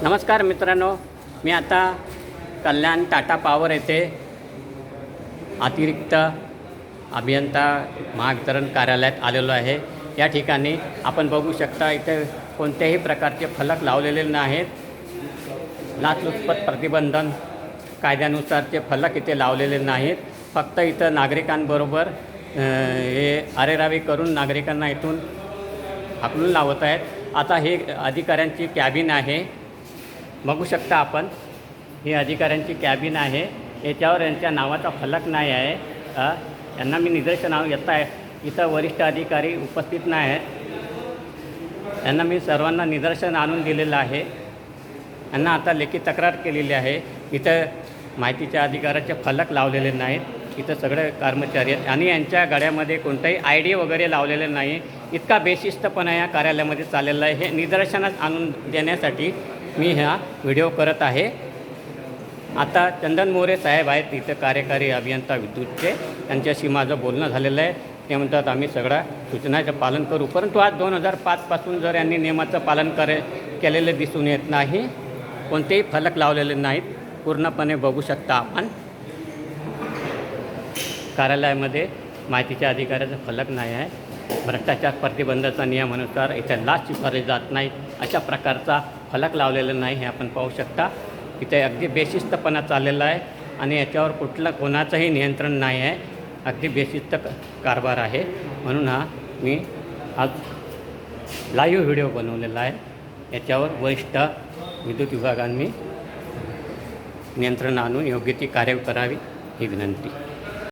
नमस्कार मित्रांनो, मी आता कल्याण टाटा पॉवर येथे अतिरिक्त अभियंता महावितरण कार्यालयात आलेलो आहे। या ठिकाणी आपण बघू शकता इथे कोणत्याही प्रकारचे फलक लावलेले नाहीत। लाचलुचपत प्रतिबंधन कायद्यानुसारचे फलक इथे लावलेले नाहीत। फक्त इथं नागरिकांबरोबर हे अरेरावी करून नागरिकांना इथून हाकलून लावत आहेत। आता हे अधिकाऱ्यांची कॅबिन आहे, बघू शकता आपण। ही अधिकाऱ्यांची कॅबिन आहे, याच्यावर यांच्या नावाचा फलक नाही आहे। यांना मी निदर्शनावर येत आहे, इथं वरिष्ठ अधिकारी उपस्थित नाही आहेत। यांना मी सर्वांना निदर्शन आणून दिलेलं आहे। यांना आता लेखी तक्रार केलेली आहे। इथं माहितीच्या अधिकाराचे फलक लावलेले नाहीत। इथं सगळे कर्मचारी आहेत आणि यांच्या गाड्यामध्ये कोणताही ID वगैरे लावलेले नाही। इतका बेशिस्तपणा या कार्यालयामध्ये चाललेला आहे। हे निदर्शनात आणून देण्यासाठी मी हा व्हिडिओ करत आहे। आता चंदन मोरे साहेब आहेत इथं कार्यकारी अभियंता विद्युतचे, त्यांच्याशी माझं बोलणं झालेलं आहे। ते म्हणतात आम्ही सगळ्या सूचनाचं पालन करू, परंतु आज 2005 पासून जर यांनी नियमाचं पालन केलेलं दिसून येत नाही। कोणतेही फलक लावलेले नाहीत, पूर्णपणे बघू शकता आपण। कार्यालयामध्ये माहितीच्या अधिकाराचा फलक नाही आहे। भ्रष्टाचार प्रतिबंधाच्या नियमानुसार इथे लाच स्वीकारली जात नाही, अशा प्रकारचा फलक लावलेला नाही, हे आपण पाहू शकता। इथे अगदी बेशिस्तपणा चाललेला आहे आणि याच्यावर कुठलं कोणाचंही नियंत्रण नाही आहे। अगदी बेशिस्त कारभार आहे। म्हणून मी आज लाईव्ह व्हिडिओ बनवलेला आहे। याच्यावर वरिष्ठ विद्युत विभागांनी नियंत्रण आणून योग्य ती कार्य करावी ही विनंती।